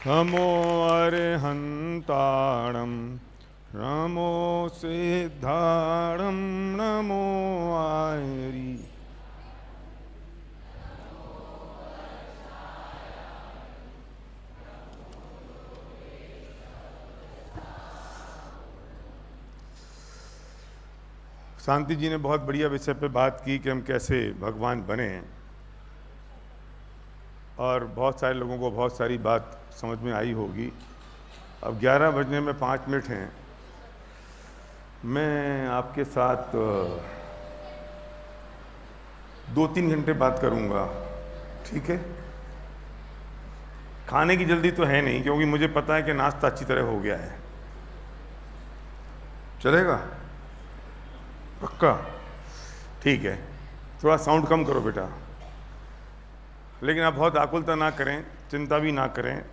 नमो अरिहंताणं नमो सिद्धाणं नमो आयरी। शांति जी ने बहुत बढ़िया विषय पे बात की कि हम कैसे भगवान बने, और बहुत सारे लोगों को बहुत सारी बात समझ में आई होगी। अब 11 बजने में 5 मिनट हैं। मैं आपके साथ 2-3 घंटे बात करूंगा, ठीक है? खाने की जल्दी तो है नहीं, क्योंकि मुझे पता है कि नाश्ता अच्छी तरह हो गया है। चलेगा? पक्का? ठीक है। थोड़ा साउंड कम करो बेटा, लेकिन आप बहुत आकुलता ना करें, चिंता भी ना करें,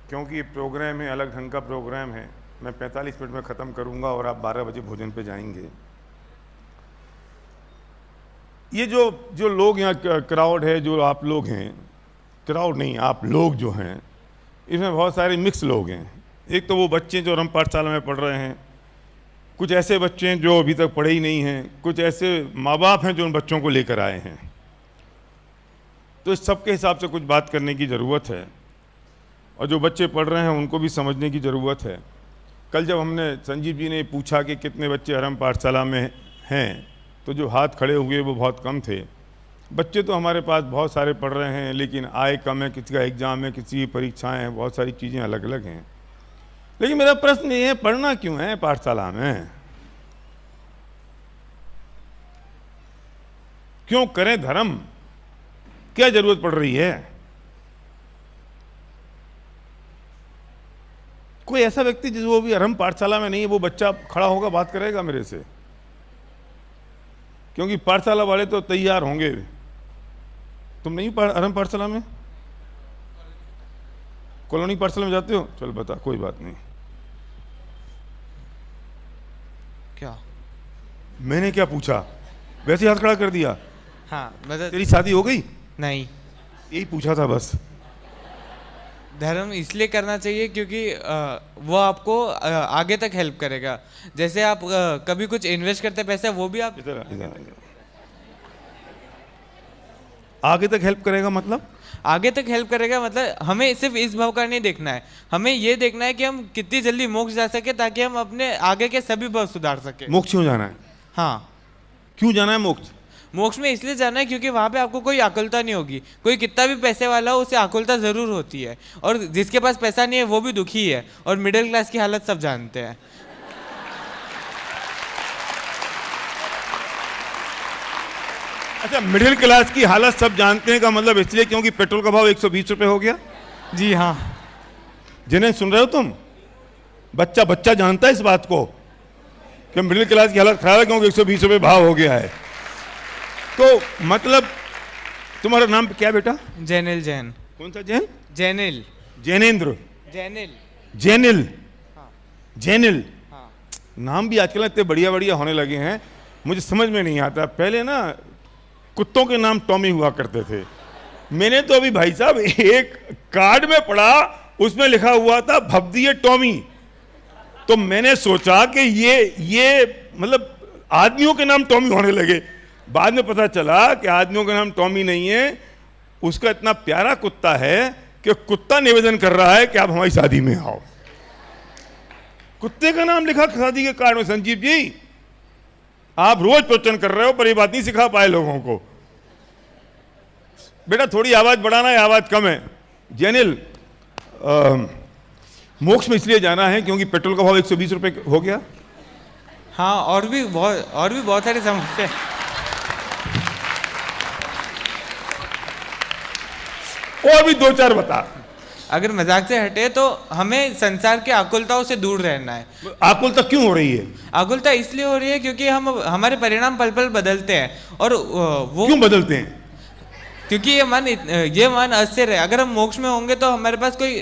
क्योंकि ये प्रोग्राम है, अलग ढंग का प्रोग्राम है। मैं 45 मिनट में ख़त्म करूंगा और आप 12 बजे भोजन पे जाएंगे। ये जो लोग यहाँ क्राउड है, जो आप लोग हैं, क्राउड नहीं, आप लोग जो हैं, इसमें बहुत सारे मिक्स लोग हैं। एक तो वो बच्चे जो रम पाठशाला में पढ़ रहे हैं, कुछ ऐसे बच्चे हैं जो अभी तक पढ़े ही नहीं हैं, कुछ ऐसे माँ बाप हैं जो उन बच्चों को लेकर आए हैं। तो इस सबके हिसाब से कुछ बात करने की ज़रूरत है, और जो बच्चे पढ़ रहे हैं उनको भी समझने की ज़रूरत है। कल जब हमने संजीव जी ने पूछा कि कितने बच्चे हरम पाठशाला में हैं, तो जो हाथ खड़े हुए वो बहुत कम थे। बच्चे तो हमारे पास बहुत सारे पढ़ रहे हैं, लेकिन आय कम है, किसी का एग्ज़ाम है, किसी की परीक्षाएँ हैं, बहुत सारी चीज़ें अलग अलग हैं। लेकिन मेरा प्रश्न ये है, पढ़ना क्यों है पाठशाला में? क्यों करें धर्म? क्या जरूरत पड़ रही है? कोई ऐसा व्यक्ति जिस वो भी हरम पाठशाला में नहीं है, वो बच्चा खड़ा होगा बात करेगा मेरे से? क्योंकि पाठशाला वाले तो तैयार होंगे। तुम नहीं हरम पाठशाला में, कॉलोनी पाठशाला में जाते हो? चल बता, कोई बात नहीं। क्या? मैंने क्या पूछा? वैसे हाथ खड़ा कर दिया। हाँ, मतलब तेरी शादी हो गई? नहीं, यही पूछा था बस। धर्म इसलिए करना चाहिए क्योंकि वो आपको आगे तक हेल्प करेगा। जैसे आप कभी कुछ इन्वेस्ट करते पैसा, वो भी आप इधर आगे तक हेल्प करेगा। मतलब आगे तक हेल्प करेगा, मतलब हमें सिर्फ इस भाव का नहीं देखना है, हमें ये देखना है कि हम कितनी जल्दी मोक्ष जा सके, ताकि हम अपने आगे के सभी भाव सुधार सके। मोक्ष क्यों जाना है? हाँ, क्यों जाना है मोक्ष? मोक्ष में इसलिए जाना है क्योंकि वहाँ पे आपको कोई आकुलता नहीं होगी। कोई कितना भी पैसे वाला हो, उसे आकुलता जरूर होती है, और जिसके पास पैसा नहीं है वो भी दुखी है, और मिडिल क्लास की हालत सब जानते हैं। अच्छा, मिडिल क्लास की हालत सब जानते हैं का मतलब इसलिए क्योंकि पेट्रोल का भाव 120 रुपए हो गया? जी हाँ। जिन्हें सुन रहे हो तुम, बच्चा बच्चा जानता है इस बात को कि मिडिल क्लास की हालत खराब है क्योंकि 120 रुपए भाव हो गया है। तो मतलब तुम्हारा नाम क्या बेटा? जैनिल जैन। कौन सा जैन? जैनिल। जैनेन्द्र? जैनिल। जैनिल? हाँ। जैनिल? हाँ। नाम भी आजकल इतने बढ़िया बढ़िया होने लगे हैं, मुझे समझ में नहीं आता। पहले ना कुत्तों के नाम टॉमी हुआ करते थे। मैंने तो अभी भाई साहब एक कार्ड में पढ़ा, उसमें लिखा हुआ था भब्दिए टॉमी। तो मैंने सोचा कि ये मतलब आदमियों के नाम टॉमी होने लगे। बाद में पता चला कि आदमियों का नाम टॉमी नहीं है, उसका इतना प्यारा कुत्ता है कि कुत्ता निवेदन कर रहा है कि आप हमारी शादी में आओ। कुत्ते का नाम लिखा शादी के कार्ड में। संजीव जी, आप रोज प्रवचन कर रहे हो पर ये बात नहीं सिखा पाए लोगों को। बेटा थोड़ी आवाज बढ़ाना है, आवाज कम है। जैनिल, मोक्ष में इसलिए जाना है क्योंकि पेट्रोल का भाव 120 रुपए हो गया। हाँ, और भी बहुत सारी समस्या। और भी 2-4 बता। अगर मजाक से हटे तो हमें संसार के आकुलताओं से दूर रहना है। आकुलता क्यों हो रही है? आकुलता इसलिए हो रही है क्योंकि हमारे परिणाम पल पल बदलते हैं, और वो क्यों बदलते हैं? क्योंकि ये मन अस्थिर है। अगर हम मोक्ष में होंगे तो हमारे पास कोई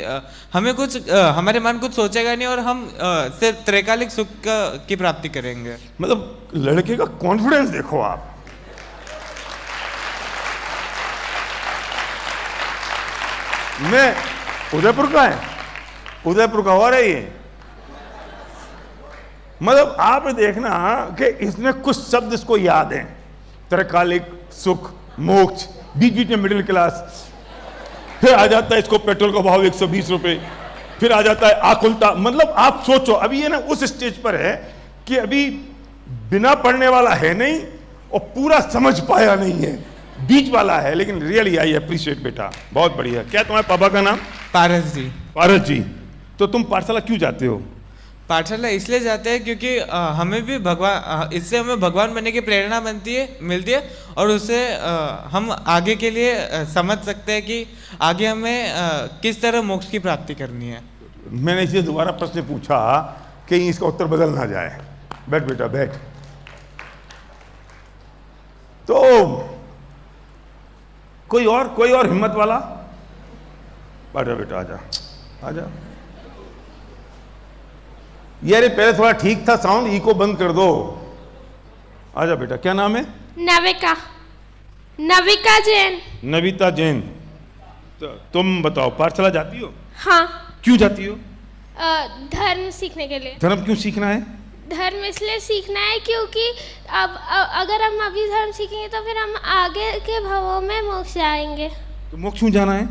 हमारे मन कुछ सोचेगा नहीं, और हम सिर्फ त्रैकालिक सुख की प्राप्ति करेंगे। मतलब लड़के का कॉन्फिडेंस देखो आप। उदयपुर का है, उदयपुर का और है ये। मतलब आप देखना कि इसमें कुछ शब्द इसको याद हैं, त्रैकालिक, सुख, मोक्ष, बीच बीच में मिडिल क्लास, फिर आ जाता है इसको पेट्रोल का भाव 120 रुपए, फिर आ जाता है आकुलता। मतलब आप सोचो अभी ये ना उस स्टेज पर है कि अभी बिना पढ़ने वाला है नहीं और पूरा समझ पाया नहीं है, बीच वाला है। लेकिन रियली आई अप्रिशिएट बेटा, बहुत बढ़िया। क्या तुम्हारे पापा का नाम? पारस जी। पारस जी। तो तुम पाठशाला क्यों जाते हो? पाठशाला इसलिए जाते हैं क्योंकि हमें भी भगवान, इससे हमें भगवान बनने की प्रेरणा मिलती है और उससे हम आगे के लिए समझ सकते हैं कि आगे हमें किस तरह मोक्ष की प्राप्ति करनी है। मैंने इसलिए दोबारा प्रश्न पूछा कि इसका उत्तर बदल ना जाए। बैठ बेटा बैठ। तो कोई और हिम्मत वाला? बैठा बेटा, आजा आजा। यार पहले थोड़ा ठीक था साउंड, इको बंद कर दो। आजा बेटा, क्या नाम है? नविका। नविका जैन। नविता जैन। तो तुम बताओ, पाठशाला जाती हो? हाँ। क्यों जाती हो? धर्म सीखने के लिए। धर्म क्यों सीखना है? धर्म इसलिए सीखना है क्योंकि अब अगर हम अभी धर्म सीखेंगे तो फिर हम आगे के भवों में मोक्ष जाएंगे। तो मोक्ष क्यों जाना है?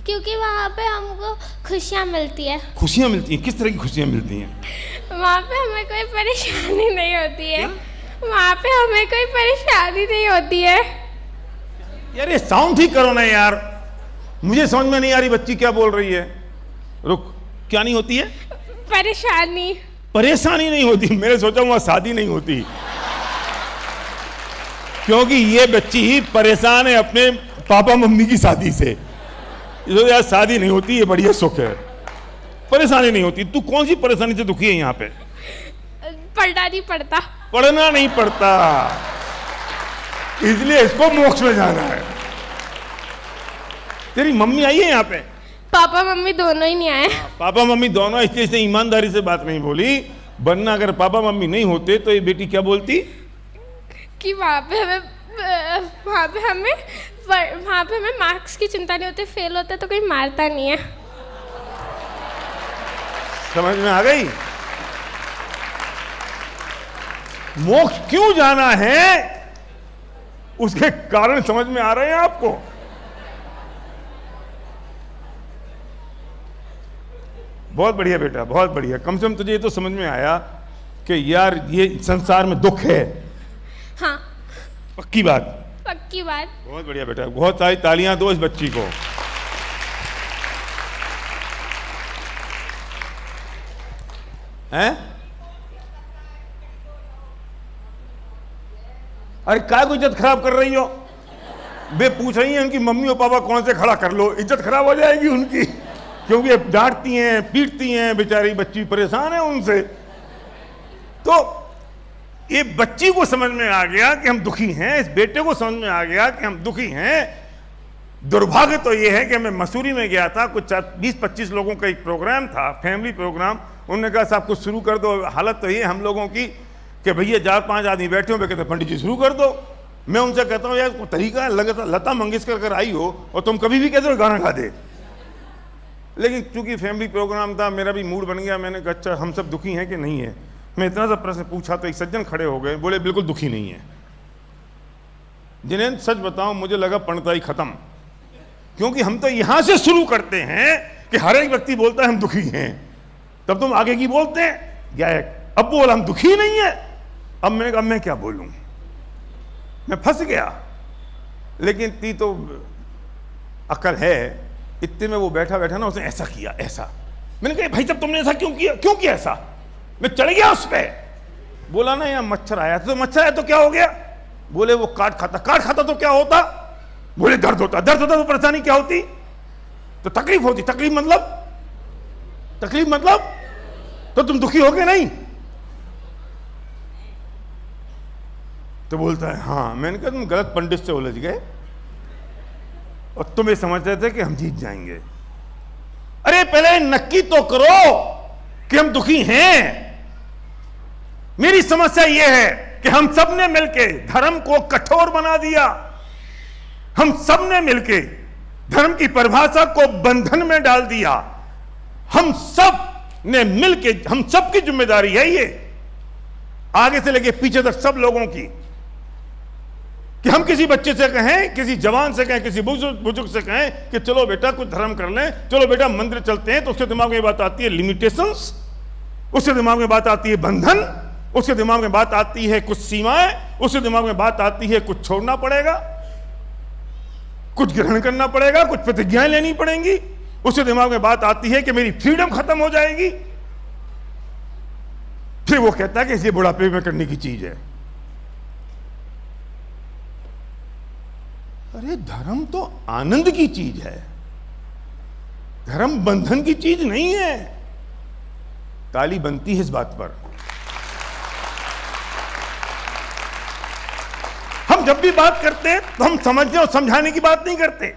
क्योंकि वहाँ पे हमको खुशियाँ मिलती है। खुशियाँ मिलती हैं? किस तरह की खुशियाँ मिलती हैं? वहाँ पे हमें कोई परेशानी नहीं होती है। वहाँ पे हमें कोई परेशानी नहीं होती है। यार ये साउंड ठीक करो ना यार, मुझे समझ में नहीं आ रही बच्ची क्या बोल रही है। रुक, क्या नहीं होती है? परेशानी। परेशानी नहीं होती? मैंने सोचा वहां शादी नहीं होती, क्योंकि ये बच्ची ही परेशान है अपने पापा मम्मी की शादी से। यार शादी नहीं होती, ये बढ़िया सुख है, परेशानी नहीं होती। तू कौन सी परेशानी से दुखी है यहाँ पे? पढ़ना नहीं पड़ता। पढ़ना नहीं पड़ता, इसलिए इसको मोक्ष में जाना है। तेरी मम्मी आई है यहाँ पे? पापा मम्मी दोनों ही नहीं आए। पापा मम्मी दोनों, इसलिए ईमानदारी से बात नहीं बोली, वरना अगर पापा मम्मी नहीं होते तो ये बेटी क्या बोलती कि वहाँ पे हमें मार्क्स की चिंता नहीं होती, फेल होता तो कोई मारता नहीं है। समझ में आ गई? मोक्ष क्यों जाना है उसके कारण समझ में आ रहे हैं आपको? बहुत बढ़िया बेटा, बहुत बढ़िया। कम से कम तुझे ये तो समझ में आया कि यार ये संसार में दुख है। हाँ, पक्की बात? पक्की बात। बहुत बढ़िया बेटा, बहुत सारी तालियां दो इस बच्ची को। हैं? अरे काय को इज्जत खराब कर रही हो? वे पूछ रही हैं उनकी मम्मी और पापा कौन से खड़ा कर लो, इज्जत खराब हो जाएगी उनकी, क्योंकि डांटती हैं पीटती हैं, बेचारी बच्ची परेशान है उनसे। तो ये बच्ची को समझ में आ गया कि हम दुखी हैं, इस बेटे को समझ में आ गया कि हम दुखी हैं। दुर्भाग्य तो ये है कि मैं मसूरी में गया था, कुछ 20-25 लोगों का एक प्रोग्राम था, फैमिली प्रोग्राम। उन्होंने कहा साहब कुछ शुरू कर दो। हालत तो ये हम लोगों की कि भैया 4-5 आदमी बैठे हो, वे कहते पंडित जी शुरू कर दो। मैं उनसे कहता हूँ यार कोई तरीका है, लता मंगेशकर अगर आई हो और तुम कभी भी कहते हो गाना गा दे। लेकिन चूंकि फैमिली प्रोग्राम था, मेरा भी मूड बन गया। मैंने कहा अच्छा हम सब दुखी हैं कि नहीं है। मैं इतना सा प्रश्न पूछा तो एक सज्जन खड़े हो गए, बोले बिल्कुल दुखी नहीं है। जिन्हें सच बताऊं मुझे लगा पंडिताई खत्म, क्योंकि हम तो यहां से शुरू करते हैं कि हर एक व्यक्ति बोलता है हम दुखी हैं, तब तुम आगे की बोलते हैं गायक अब बोल हम दुखी नहीं है। अब मैंने कहा मैं क्या बोलूं, मैं फंस गया। लेकिन ती तो अकल है, इतने में वो बैठा बैठा ना, उसने ऐसा किया ऐसा। मैंने कहा भाई साहब तुमने ऐसा क्यों किया ऐसा? मैं चढ़ गया उस पे। बोला ना यहाँ मच्छर आया था, तो मच्छर आया तो क्या हो गया? बोले वो काट खाता तो क्या होता? बोले दर्द होता तो परेशानी क्या होती? तो तकलीफ होती। तकलीफ मतलब तो तुम दुखी हो गए नहीं? तो बोलता है हाँ। मैंने कहा तुम गलत पंडित से उलझ गए और तुम ये समझ रहे थे कि हम जीत जाएंगे। अरे पहले नक्की तो करो कि हम दुखी हैं। मेरी समस्या यह है कि हम सब ने मिलके धर्म को कठोर बना दिया। हम सब ने मिलके धर्म की परिभाषा को बंधन में डाल दिया। हम सब ने मिलके, हम सब की जिम्मेदारी है ये, आगे से लेके पीछे तक सब लोगों की, कि हम किसी बच्चे से कहें, किसी जवान से कहें, किसी बुजुर्ग से कहें कि चलो बेटा कुछ धर्म कर लें, चलो बेटा मंदिर चलते हैं, तो उसके दिमाग में बात आती है लिमिटेशंस, उसके दिमाग में बात आती है बंधन, उसके दिमाग में बात आती है कुछ सीमाएं, उसके दिमाग में बात आती है कुछ छोड़ना पड़ेगा, कुछ ग्रहण करना पड़ेगा, कुछ प्रतिज्ञाएं लेनी पड़ेंगी, उसके दिमाग में बात आती है कि मेरी फ्रीडम खत्म हो जाएगी। फिर वो कहता है कि इसे बुढ़ापे में करने की चीज है। अरे धर्म तो आनंद की चीज है, धर्म बंधन की चीज नहीं है। ताली बनती है इस बात पर। हम जब भी बात करते हैं तो हम समझने और समझाने की बात नहीं करते।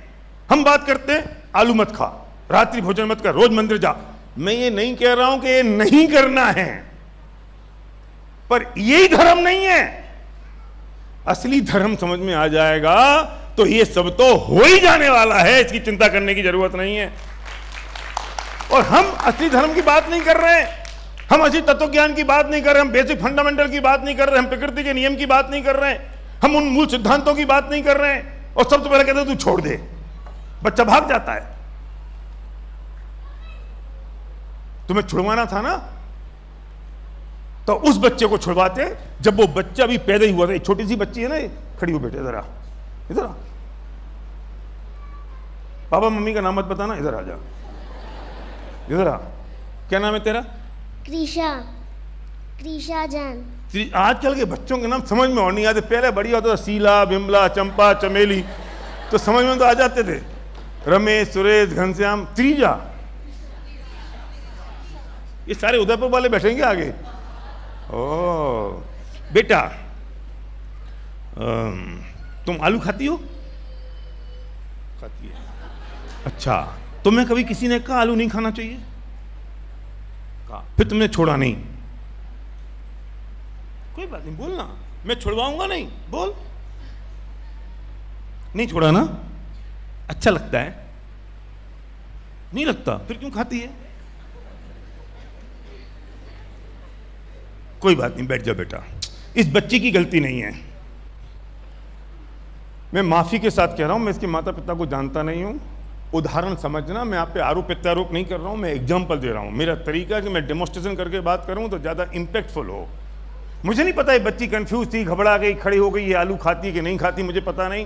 हम बात करते हैं आलू मत खा, रात्रि भोजन मत कर, रोज मंदिर जा। मैं ये नहीं कह रहा हूं कि ये नहीं करना है, पर यही धर्म नहीं है। असली धर्म समझ में आ जाएगा तो ये सब तो हो ही जाने वाला है, इसकी चिंता करने की जरूरत नहीं है। और हम असली धर्म की बात नहीं कर रहे हैं, हम असली तत्व ज्ञान की बात नहीं कर रहे, हम बेसिक फंडामेंटल की बात नहीं कर रहे, हम प्रकृति के नियम की बात नहीं कर रहे हैं, हम उन मूल सिद्धांतों की बात नहीं कर रहे हैं। और सबसे पहले कहते हैं तू छोड़ दे, बच्चा भाग जाता है। तुम्हें छुड़वाना था ना, तो उस बच्चे को छुड़वाते जब वो बच्चा भी पैदा ही हुआ था। छोटी सी बच्ची है ना, खड़ी हो बेटे, इधर आ, इधर आ। पापा मम्मी का नाम मत बताना, इधर आ जा, इधर आ। क्या नाम है तेरा? कृषा, कृषा जैन। आजकल के बच्चों के नाम समझ में और नहीं आते। पहले बढ़िया होता था, शीला, बिमला, चंपा, चमेली, तो समझ में तो आ जाते थे। रमेश, सुरेश, घनश्याम, त्रिजा, ये सारे उदयपुर वाले बैठेंगे आगे। ओ बेटा, तुम आलू खाती हो? खाती है। अच्छा, तुम्हें कभी किसी ने कहा आलू नहीं खाना चाहिए? कहा, फिर तुमने छोड़ा नहीं? कोई बात नहीं, बोलना, मैं छुड़वाऊंगा नहीं, बोल। नहीं छोड़ा ना? अच्छा लगता है? नहीं लगता, फिर क्यों खाती है? कोई बात नहीं, बैठ जा बेटा, इस बच्ची की गलती नहीं है। मैं माफी के साथ कह रहा हूं, मैं इसके माता पिता को जानता नहीं हूं। उदाहरण समझना, मैं आप पे आरोप प्रत्यारोप नहीं कर रहा हूं, मैं एग्जाम्पल दे रहा हूं। मेरा तरीका है कि मैं डेमोन्स्ट्रेशन करके बात करूं तो ज्यादा इंपैक्टफुल हो। मुझे नहीं पता ये बच्ची कंफ्यूज थी, घबरा गई, खड़ी हो गई, ये आलू खाती कि नहीं खाती, मुझे पता नहीं।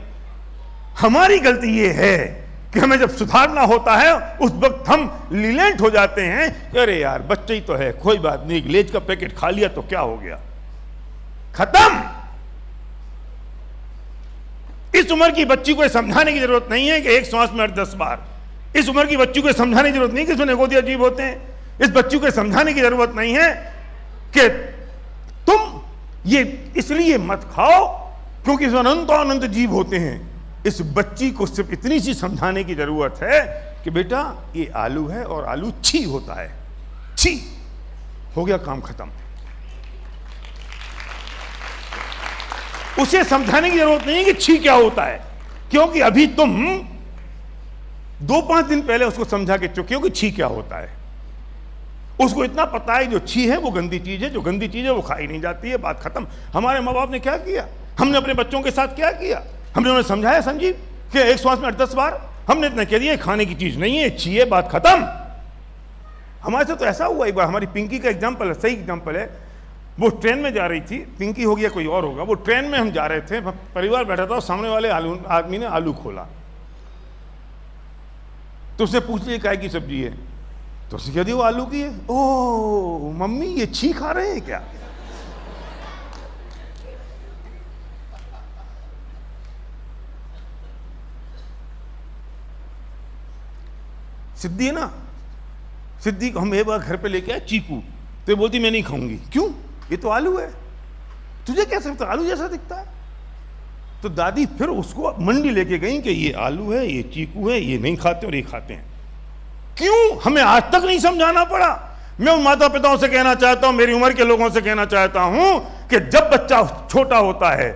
हमारी गलती ये है कि हमें जब सुधारना होता है उस वक्त हम लीलेंट हो जाते हैं। अरे यार बच्चा ही तो है, कोई बात नहीं, लेज का पैकेट खा लिया तो क्या हो गया, खत्म। इस उम्र की बच्ची को समझाने की जरूरत नहीं है कि एक श्वास में 10 बार। इस उम्र की बच्ची को समझाने की जरूरत नहीं कि इसमें नगोदी अजीब होते हैं। इस बच्ची को समझाने की जरूरत नहीं है कि तुम ये इसलिए मत खाओ क्योंकि इसमें अनंत अनंत जीव होते हैं। इस बच्ची को सिर्फ इतनी सी समझाने की जरूरत है कि बेटा ये आलू है और आलू छी होता है, छी, हो गया, काम खत्म। उसे समझाने की जरूरत नहीं है कि छी क्या होता है, क्योंकि अभी तुम 2-5 दिन पहले उसको समझा के चुके हो कि छी क्या होता है। उसको इतना पता है जो छी है वो गंदी चीज है, जो गंदी चीज है वो खाई नहीं जाती है, बात खत्म। हमारे माँ बाप ने क्या किया, हमने अपने बच्चों के साथ क्या किया, हमने उन्हें समझाया संजीव कि एक श्वास में 10 बार, हमने इतना कह दिया खाने की चीज नहीं है, छी है, बात खत्म। हमारे से तो ऐसा हुआ एक बार, हमारी पिंकी का एग्जाम्पल है, सही एग्जाम्पल है। वो ट्रेन में जा रही थी, पिंकी हो गया कोई और होगा, वो ट्रेन में हम जा रहे थे, परिवार बैठा था, सामने वाले आदमी ने आलू खोला, तो उसने पूछ लिया काय की सब्जी है, तो उसने कह दिया वो आलू की है। ओ मम्मी ये छी खा रहे हैं क्या? सिद्धि है ना, सिद्धि को हम एक बार घर पे लेके आए चीकू, तो ये बोलती मैं नहीं खाऊंगी। क्यों? ये तो आलू है, तुझे कैसे पता आलू जैसा दिखता है? तो दादी फिर उसको मंडी लेके गई कि ये आलू है, ये चीकू है, ये नहीं खाते और ये खाते हैं। क्यों? हमें आज तक नहीं समझाना पड़ा। मैं उन माता पिताओं से कहना चाहता हूं, मेरी उम्र के लोगों से कहना चाहता हूं कि जब बच्चा छोटा होता है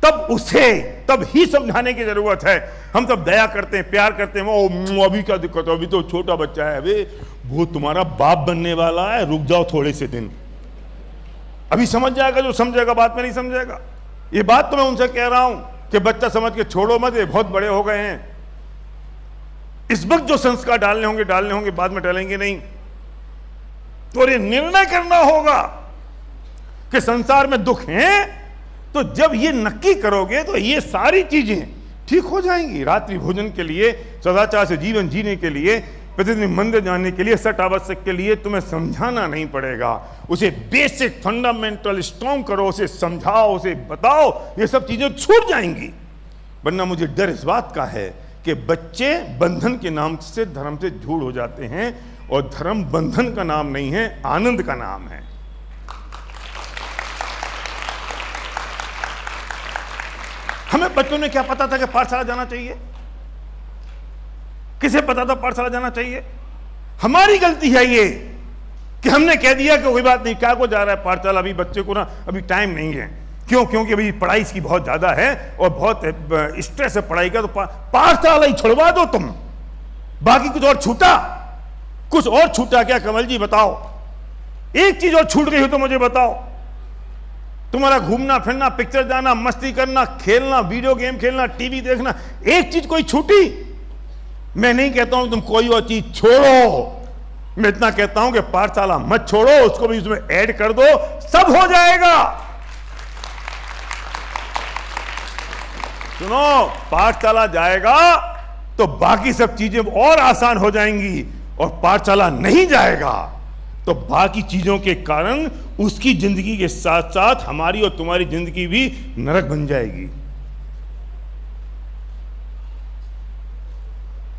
तब ही समझाने की जरूरत है। हम तब दया करते हैं, प्यार करते हैं, वो अभी क्या दिक्कत है, अभी तो छोटा बच्चा है, अबे वो तुम्हारा बाप बनने वाला है, रुक जाओ थोड़े से दिन, अभी समझ जाएगा जो समझेगा, बाद में नहीं समझेगा। ये बात तो मैं उनसे कह रहा हूं कि बच्चा समझ के छोड़ो मत, ये बहुत बड़े हो गए हैं, इस वक्त जो संस्कार डालने होंगे, बाद में डालेंगे नहीं। तो ये निर्णय करना होगा कि संसार में दुख है, तो जब ये नक्की करोगे तो ये सारी चीजें ठीक हो जाएंगी। रात्रि भोजन के लिए, सदाचार से जीवन जीने के लिए, प्रतिदिन मंदिर जाने के लिए, सट आवश्यक के लिए तुम्हें समझाना नहीं पड़ेगा। उसे बेसिक फंडामेंटल स्ट्रॉन्ग करो, उसे समझाओ, उसे बताओ, ये सब चीजें छूट जाएंगी। वरना मुझे डर इस बात का है कि बच्चे बंधन के नाम से धर्म से झूठ हो जाते हैं, और धर्म बंधन का नाम नहीं है, आनंद का नाम है। हमें बच्चों में क्या पता था कि पाठशाला जाना चाहिए? किसे पता था पाठशाला जाना चाहिए? हमारी गलती है ये कि हमने कह दिया कि कोई बात नहीं, क्या को जा रहा है पाठशाला, अभी बच्चे को ना अभी टाइम नहीं है। क्यों? क्योंकि अभी पढ़ाई इसकी बहुत ज्यादा है और बहुत स्ट्रेस है पढ़ाई का, तो पाठशाला ही छुड़वा दो तुम। बाकी कुछ और छूटा? कुछ और छूटा क्या कमल जी? बताओ, एक चीज और छूट गई हो तो मुझे बताओ। तुम्हारा घूमना फिरना, पिक्चर जाना, मस्ती करना, खेलना, वीडियो गेम खेलना, टीवी देखना, एक चीज कोई छूटी? मैं नहीं कहता हूं तुम कोई और चीज छोड़ो, मैं इतना कहता हूं कि पाठशाला मत छोड़ो, उसको भी उसमें ऐड कर दो, सब हो जाएगा। सुनो, पाठशाला जाएगा तो बाकी सब चीजें और आसान हो जाएंगी, और पाठशाला नहीं जाएगा तो बाकी चीजों के कारण उसकी जिंदगी के साथ साथ हमारी और तुम्हारी जिंदगी भी नरक बन जाएगी।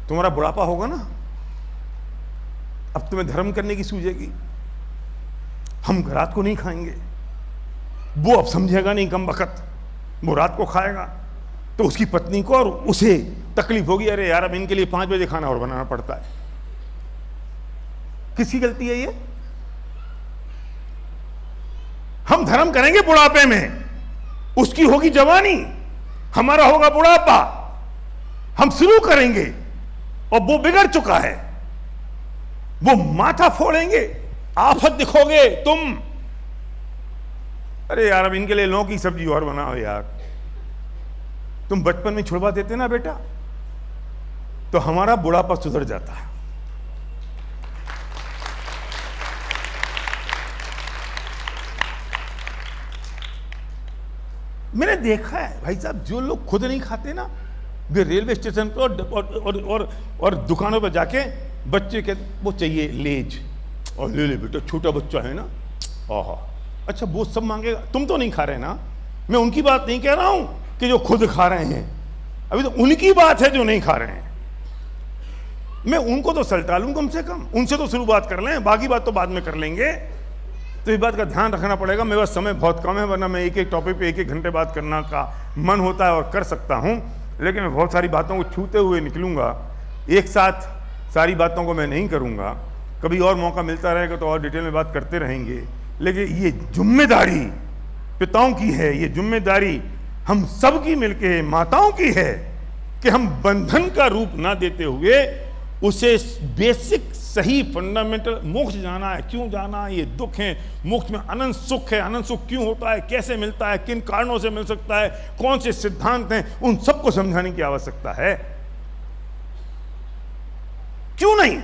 तुम्हारा बुढ़ापा होगा ना, अब तुम्हें धर्म करने की सूझेगी। हम रात को नहीं खाएंगे, वो अब समझेगा नहीं, कम वक्त वो रात को खाएगा, तो उसकी पत्नी को और उसे तकलीफ होगी, अरे यार अब इनके लिए 5 बजे खाना और बनाना पड़ता है। किसकी गलती है ये? हम धर्म करेंगे बुढ़ापे में, उसकी होगी जवानी, हमारा होगा बुढ़ापा। हम शुरू करेंगे और वो बिगड़ चुका है, वो माथा फोड़ेंगे, आफत दिखोगे तुम। अरे यार अब इनके लिए लौकी की सब्जी और बनाओ यार। तुम बचपन में छुड़वा देते ना बेटा, तो हमारा बुढ़ापा सुधर जाता है। मैंने देखा है भाई साहब, जो लोग खुद नहीं खाते ना, वे रेलवे स्टेशन पर और दुकानों पर जाके बच्चे के वो चाहिए लेज, और ले ले बेटा, छोटा बच्चा है ना, आहा अच्छा वो सब मांगेगा। तुम तो नहीं खा रहे ना, मैं उनकी बात नहीं कह रहा हूं कि जो खुद खा रहे हैं, अभी तो उनकी बात है जो नहीं खा रहे हैं। मैं उनको तो सलटा लूं कम से कम, उनसे तो शुरुआत कर लें, बाकी बात तो बाद में कर लेंगे। तो इस बात का ध्यान रखना पड़ेगा। मेरे पास समय बहुत कम है, वरना मैं एक एक टॉपिक पे एक एक घंटे बात करना का मन होता है और कर सकता हूं, लेकिन मैं बहुत सारी बातों को छूते हुए निकलूंगा। एक साथ सारी बातों को मैं नहीं करूंगा, कभी और मौका मिलता रहेगा तो और डिटेल में बात करते रहेंगे। लेकिन ये जिम्मेदारी पिताओं की है, ये जिम्मेदारी हम सब की मिलके माताओं की है कि हम बंधन का रूप ना देते हुए उसे बेसिक सही फंडामेंटल, मोक्ष जाना है, क्यों जाना है, ये दुख है, मोक्ष में अनंत सुख है, अनंत सुख क्यों होता है, कैसे मिलता है, किन कारणों से मिल सकता है, कौन से सिद्धांत हैं, उन सबको समझाने की आवश्यकता है। क्यों नहीं?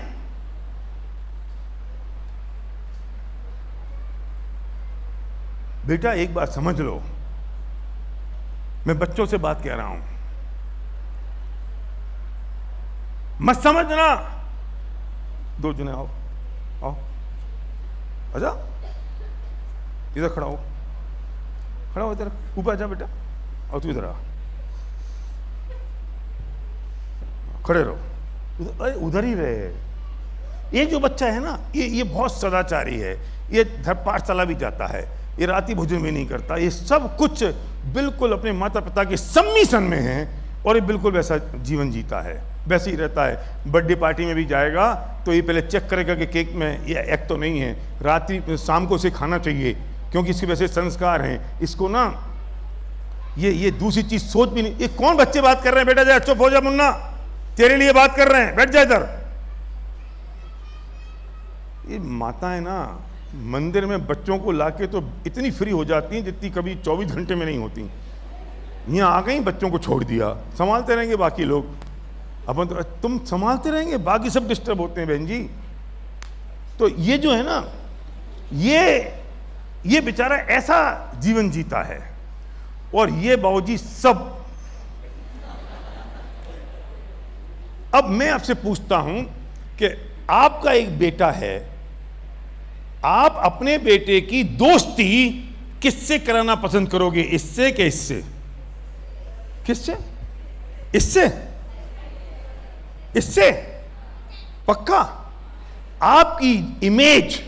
बेटा एक बात समझ लो, मैं बच्चों से बात कह रहा हूं, मत समझना। 2 जने आओ, आओ, आजा, इधर खड़ा हो, खड़ा हो इधर, ऊपर आ जा बेटा, और तू इधर आ, खड़े रहो, उधर ही रहे। ये जो बच्चा है ना, ये बहुत सदाचारी है, ये पाठशाला भी जाता है, ये रात्रि भोजन भी नहीं करता, ये सब कुछ बिल्कुल अपने माता पिता के सम्मिशन में है, और ये बिल्कुल वैसा जीवन जीता है, वैसे ही रहता है। बर्थडे पार्टी में भी जाएगा तो ये पहले चेक करेगा कि केक में ये एग तो नहीं है, रात्रि शाम को उसे खाना चाहिए, क्योंकि इसके वैसे संस्कार हैं। इसको ना ये दूसरी चीज सोच भी नहीं। ये कौन बच्चे बात कर रहे हैं? बेटा जा, चुप हो जा मुन्ना, तेरे लिए बात कर रहे हैं, बैठ जा इधर। ये माताएं ना मंदिर में बच्चों को लाके तो इतनी फ्री हो जाती हैं जितनी कभी 24 घंटे में नहीं होती। यहाँ आ गई, बच्चों को छोड़ दिया, संभालते रहेंगे बाकी लोग, अपन तो तुम संभालते रहेंगे, बाकी सब डिस्टर्ब होते हैं बहन जी। तो ये जो है ना, ये बेचारा ऐसा जीवन जीता है। और ये बाबूजी सब, अब मैं आपसे पूछता हूं कि आपका एक बेटा है, आप अपने बेटे की दोस्ती किससे कराना पसंद करोगे? इससे कि इससे? किससे? इससे? इससे? पक्का? आपकी इमेज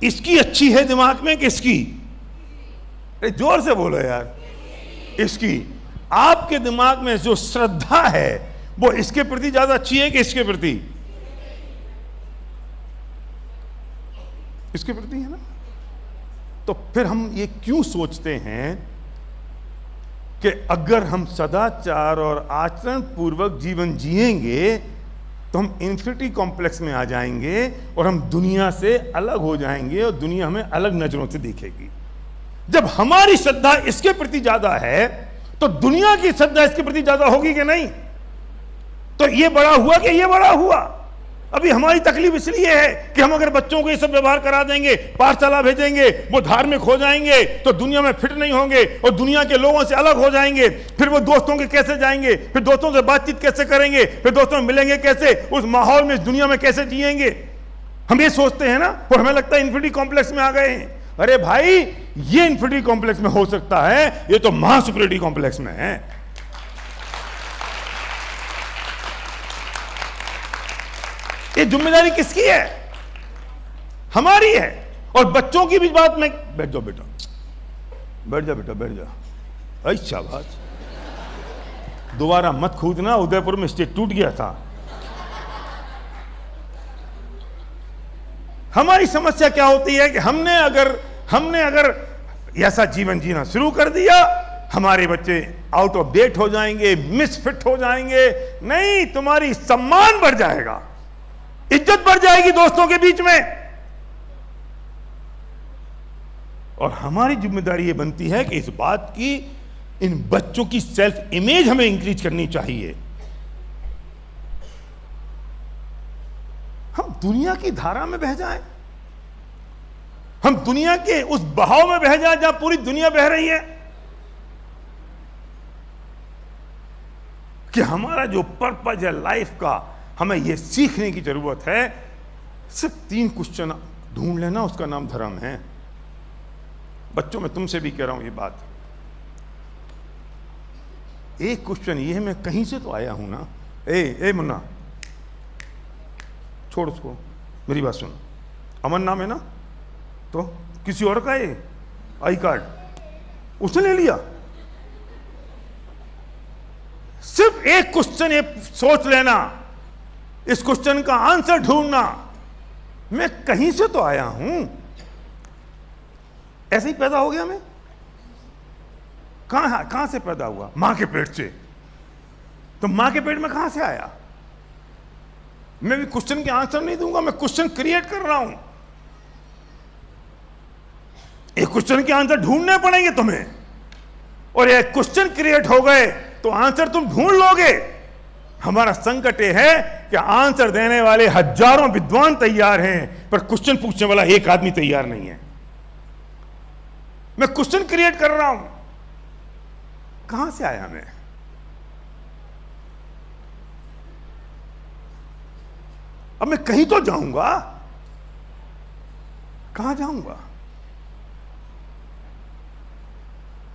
इसकी अच्छी है दिमाग में कि इसकी? जोर से बोलो यार। इसकी। आपके दिमाग में जो श्रद्धा है वो इसके प्रति ज्यादा अच्छी है कि इसके प्रति? इसके प्रति है ना। तो फिर हम ये क्यों सोचते हैं कि अगर हम सदाचार और आचरण पूर्वक जीवन जिएंगे तो हम इंफिनिटी कॉम्प्लेक्स में आ जाएंगे और हम दुनिया से अलग हो जाएंगे और दुनिया हमें अलग नजरों से देखेगी। जब हमारी श्रद्धा इसके प्रति ज्यादा है तो दुनिया की श्रद्धा इसके प्रति ज्यादा होगी कि नहीं? तो ये बड़ा हुआ कि ये बड़ा हुआ? अभी हमारी तकलीफ इसलिए है कि हम अगर बच्चों को ये सब व्यवहार करा देंगे, पाठशाला भेजेंगे, वो धार्मिक हो जाएंगे तो दुनिया में फिट नहीं होंगे और दुनिया के लोगों से अलग हो जाएंगे। फिर वो दोस्तों के कैसे जाएंगे, फिर दोस्तों से बातचीत कैसे करेंगे, फिर दोस्तों में मिलेंगे कैसे, उस माहौल में, इस दुनिया में कैसे जिएंगे? हम ये सोचते हैं ना, और हमें लगता है इंफिनिटी कॉम्प्लेक्स में आ गए हैं। अरे भाई, ये इंफिनिटी कॉम्प्लेक्स में हो सकता है, ये तो महासुपरिटी कॉम्प्लेक्स में है। ये जिम्मेदारी किसकी है? हमारी है। और बच्चों की भी बात में, बैठ जाओ बेटा, बैठ जा बेटा, बैठ जा। अच्छा बात, दोबारा मत कूदना, उदयपुर में स्टेज टूट गया था। हमारी समस्या क्या होती है कि हमने अगर ऐसा जीवन जीना शुरू कर दिया, हमारे बच्चे आउट ऑफ डेट हो जाएंगे, मिसफिट हो जाएंगे। नहीं, तुम्हारी सम्मान बढ़ जाएगा, इज्जत बढ़ जाएगी दोस्तों के बीच में। और हमारी जिम्मेदारी ये बनती है कि इस बात की, इन बच्चों की सेल्फ इमेज हमें इंक्रीज करनी चाहिए। हम दुनिया की धारा में बह जाएं, हम दुनिया के उस बहाव में बह जाएं जहां पूरी दुनिया बह रही है, कि हमारा जो पर्पज है लाइफ का, हमें यह सीखने की जरूरत है। सिर्फ 3 क्वेश्चन ढूंढ लेना, उसका नाम धर्म है। बच्चों, मैं तुमसे भी कह रहा हूं ये बात। एक क्वेश्चन ये है, मैं कहीं से तो आया हूं ना। ए मुन्ना, छोड़ उसको, मेरी बात सुन। अमन नाम है ना, तो किसी और का है आई कार्ड, उसने ले लिया। सिर्फ एक क्वेश्चन ये सोच लेना, इस क्वेश्चन का आंसर ढूंढना, मैं कहीं से तो आया हूं। ऐसे ही पैदा हो गया मैं? कहां से पैदा हुआ? मां के पेट से। तो मां के पेट में कहां से आया? मैं भी क्वेश्चन के आंसर नहीं दूंगा, मैं क्वेश्चन क्रिएट कर रहा हूं। एक क्वेश्चन के आंसर ढूंढने पड़ेंगे तुम्हें, और एक क्वेश्चन क्रिएट हो गए तो आंसर तुम ढूंढ लोगे। हमारा संकट यह है कि आंसर देने वाले हजारों विद्वान तैयार हैं, पर क्वेश्चन पूछने वाला एक आदमी तैयार नहीं है। मैं क्वेश्चन क्रिएट कर रहा हूं, कहां से आया मैं? अब मैं कहीं तो जाऊंगा, कहां जाऊंगा?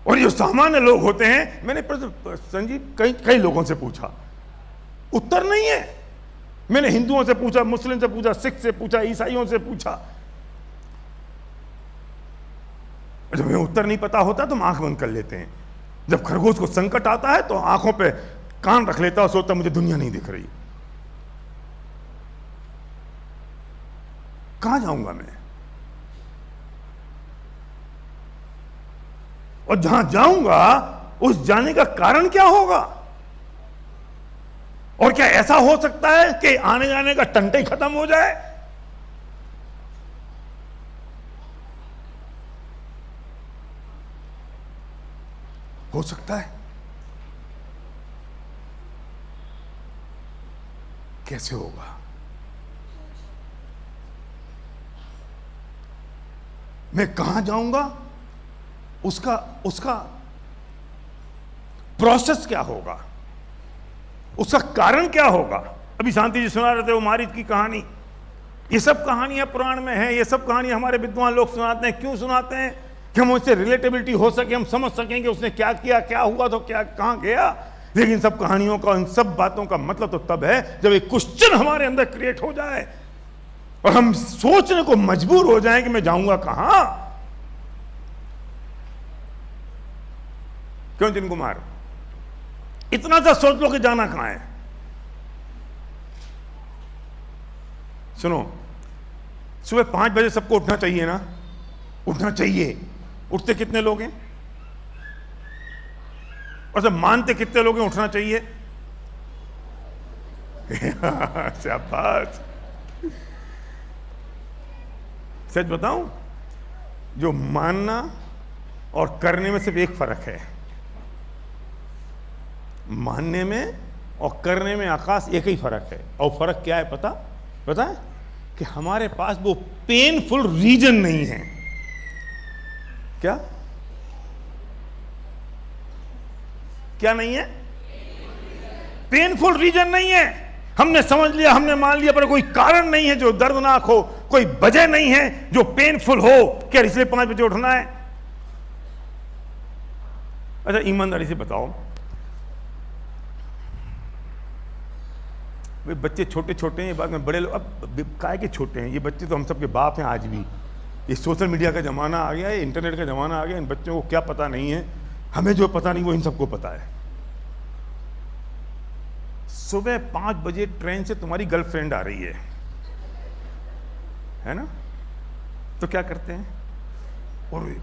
और ये सामान्य लोग होते हैं, मैंने संजीव कई लोगों से पूछा, उत्तर नहीं है। मैंने हिंदुओं से पूछा, मुस्लिम से पूछा, सिख से पूछा, ईसाइयों से पूछा। जब हमें उत्तर नहीं पता होता तो हम आंख बंद कर लेते हैं। जब खरगोश को संकट आता है तो आंखों पे कान रख लेता है, सोचता मुझे दुनिया नहीं दिख रही। कहां जाऊंगा मैं? और जहां जाऊंगा उस जाने का कारण क्या होगा? और क्या ऐसा हो सकता है कि आने जाने का टंटा ही खत्म हो जाए? हो सकता है। कैसे होगा? मैं कहां जाऊंगा, उसका प्रोसेस क्या होगा, उसका कारण क्या होगा? अभी शांति जी सुना रहे थे वो मारीच की कहानी। ये सब कहानियां पुराण में है, ये सब कहानियां हमारे विद्वान लोग सुनाते हैं। क्यों सुनाते हैं? कि हम उससे रिलेटेबिलिटी हो सके, हम समझ सकें कि उसने क्या किया, क्या हुआ, तो क्या कहां गया। लेकिन सब कहानियों का, इन सब बातों का मतलब तो तब है जब एक क्वेश्चन हमारे अंदर क्रिएट हो जाए और हम सोचने को मजबूर हो जाएं कि मैं जाऊंगा कहां। क्यों जिन कुमार, इतना सा सोच लो कि जाना कहां है। सुनो, सुबह 5 बजे सबको उठना चाहिए ना? उठना चाहिए। उठते कितने लोग हैं? और सब मानते कितने लोग हैं उठना चाहिए? शाबाश। सच बताऊं, जो मानना और करने में सिर्फ एक फर्क है। मानने में और करने में आकाश एक ही फर्क है। और फर्क क्या है पता है? कि हमारे पास वो पेनफुल रीजन नहीं है। क्या नहीं है? पेनफुल रीजन नहीं है। हमने समझ लिया, हमने मान लिया, पर कोई कारण नहीं है जो दर्दनाक हो, कोई वजह नहीं है जो पेनफुल हो कि इसलिए 5 बजे उठना है। अच्छा, ईमानदारी से बताओ, वे बच्चे छोटे छोटे हैं, बाद में बड़े लोग, अब काय के छोटे हैं ये बच्चे, तो हम सबके बाप हैं आज भी। ये सोशल मीडिया का ज़माना आ गया है, इंटरनेट का ज़माना आ गया, इन बच्चों को क्या पता नहीं है। हमें जो पता नहीं वो इन सबको पता है। सुबह 5 बजे ट्रेन से तुम्हारी गर्लफ्रेंड आ रही है ना? तो क्या करते हैं? और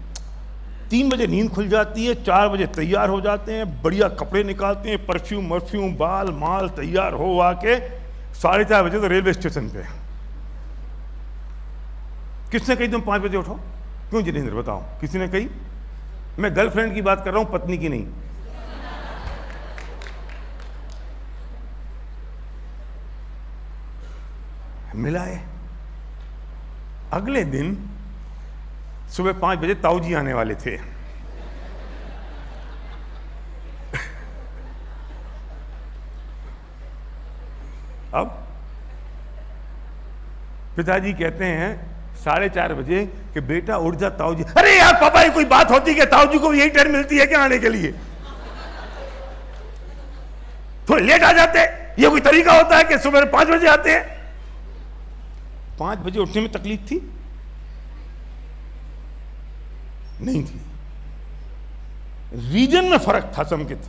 3 बजे नींद खुल जाती है, 4 बजे तैयार हो जाते हैं, बढ़िया कपड़े निकालते हैं, परफ्यूम बाल माल तैयार हो आके 4:30 बजे तो रेलवे स्टेशन पे। किसने कही तुम 5 बजे उठो? क्यों जितेंद्र बताओ, किसी ने कही? मैं गर्लफ्रेंड की बात कर रहा हूं, पत्नी की नहीं। मिला है। अगले दिन सुबह 5 बजे ताऊ जी आने वाले थे। अब पिताजी कहते हैं 4:30 बजे कि बेटा उठ जा ताऊ जी। अरे यार पापा, ये कोई बात होती है? ताऊ जी को यही टाइम मिलती है क्या आने के लिए? थोड़े लेट आ जाते। ये कोई तरीका होता है कि सुबह 5 बजे आते हैं? 5 बजे उठने में तकलीफ थी? नहीं थी। रीजन में फर्क था संकित।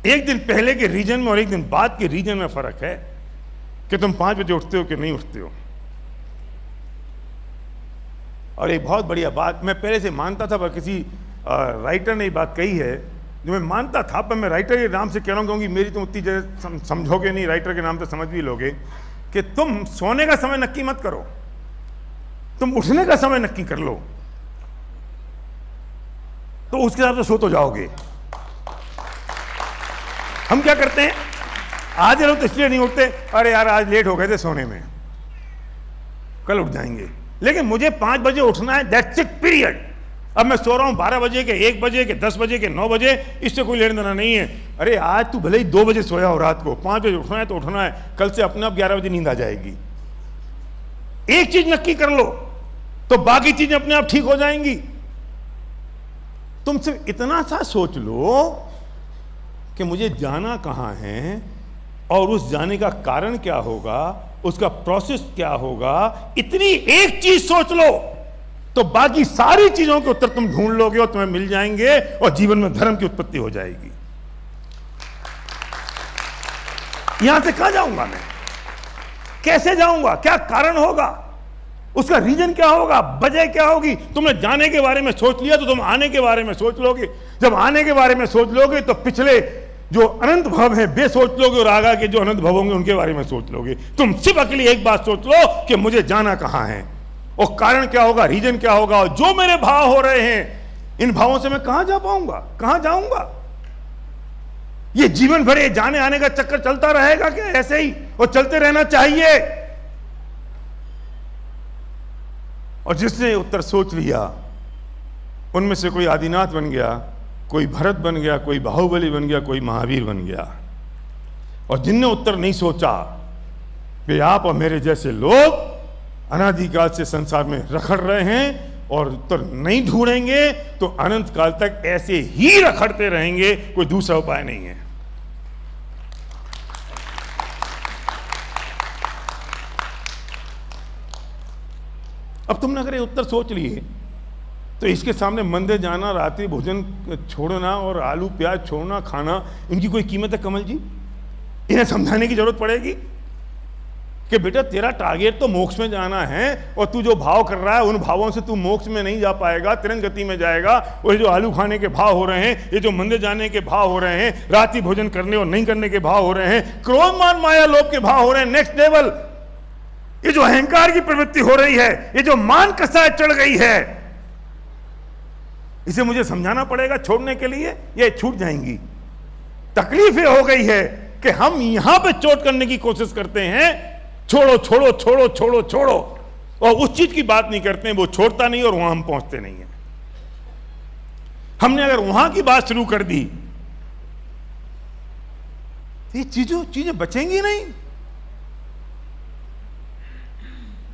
एक दिन पहले के रीजन में और एक दिन बाद के रीजन में फर्क है कि तुम 5 बजे उठते हो कि नहीं उठते हो। और एक बहुत बढ़िया बात मैं पहले से मानता था, पर किसी राइटर ने ये बात कही है जो मैं मानता था, पर मैं राइटर के नाम से कह रहा हूँ क्योंकि मेरी तुम उतनी समझोगे नहीं, राइटर के नाम से समझ भी लोगे कि तुम सोने का समय नक्की मत करो, तुम उठने का समय नक्की कर लो, तो उसके हिसाब से सो तो जाओगे। हम क्या करते हैं, आज लोग तो इसलिए नहीं उठते, अरे यार आज लेट हो गए थे सोने में, कल उठ जाएंगे। लेकिन मुझे 5 बजे उठना है, दैट्स इट पीरियड। अब मैं सो रहा हूं 12 बजे के, 1 बजे के, 10 बजे के, 9 बजे, इससे कोई लेना देना नहीं है। अरे आज तू भले ही 2 बजे सोया हो रात को, 5 बजे उठना है तो उठना है, कल से अपने आप 11 बजे नींद आ जाएगी। एक चीज नक्की कर लो तो बाकी चीजें अपने आप ठीक हो जाएंगी। तुम सिर्फ इतना सा सोच लो कि मुझे जाना कहां है और उस जाने का कारण क्या होगा, उसका प्रोसेस क्या होगा। इतनी एक चीज सोच लो तो बाकी सारी चीजों के उत्तर तुम ढूंढ लोगे और तुम्हें मिल जाएंगे और जीवन में धर्म की उत्पत्ति हो जाएगी। यहां से कहां जाऊंगा मैं, कैसे जाऊंगा, क्या कारण होगा? उसका रीजन क्या होगा, वजह क्या होगी। तुमने जाने के बारे में सोच लिया तो तुम आने के बारे में सोच लोगे। जब आने के बारे में सोच लोगे तो पिछले जो अनंत भव हैं वे सोच लोगे, और आगा के जो अनंत भव होंगे उनके बारे में सोच लोगे। तुम सिर्फ अकेले एक बात सोच लो कि मुझे जाना कहां है, और कारण क्या होगा, रीजन क्या होगा। और जो मेरे भाव हो रहे हैं, इन भावों से मैं कहां जा पाऊंगा, कहां जाऊंगा। ये जीवन भर ये जाने आने का चक्कर चलता रहेगा क्या ऐसे ही, और चलते रहना चाहिए। और जिसने उत्तर सोच लिया उनमें से कोई आदिनाथ बन गया, कोई भरत बन गया, कोई बाहुबली बन गया, कोई महावीर बन गया। और जिनने उत्तर नहीं सोचा, वे आप और मेरे जैसे लोग अनादिकाल से संसार में रखड़ रहे हैं, और उत्तर नहीं ढूंढेंगे तो अनंत काल तक ऐसे ही रखड़ते रहेंगे, कोई दूसरा उपाय नहीं है। अब तुमने अगर ये उत्तर सोच लिए तो इसके सामने मंदिर जाना, रात्रि भोजन छोड़ना और आलू प्याज छोड़ना खाना, इनकी कोई कीमत है कमल जी? इन्हें समझाने की जरूरत पड़ेगी कि बेटा तेरा टारगेट तो मोक्ष में जाना है, और तू जो भाव कर रहा है उन भावों से तू मोक्ष में नहीं जा पाएगा, तिरंग गति में जाएगा। और ये जो आलू खाने के भाव हो रहे हैं, ये जो मंदिर जाने के भाव हो रहे हैं, रात्रि भोजन करने और नहीं करने के भाव हो रहे हैं, क्रोध मान माया लोभ के भाव हो रहे हैं, नेक्स्ट लेवल। ये जो अहंकार की प्रवृत्ति हो रही है, ये जो मान कसाय चढ़ गई है, इसे मुझे समझाना पड़ेगा छोड़ने के लिए, ये छूट जाएंगी। तकलीफ ये हो गई है कि हम यहां पे चोट करने की कोशिश करते हैं, छोड़ो छोड़ो छोड़ो छोड़ो छोड़ो, और उस चीज की बात नहीं करते हैं, वो छोड़ता नहीं और वहां हम पहुंचते नहीं है। हमने अगर वहां की बात शुरू कर दी तो ये चीजें बचेंगी नहीं।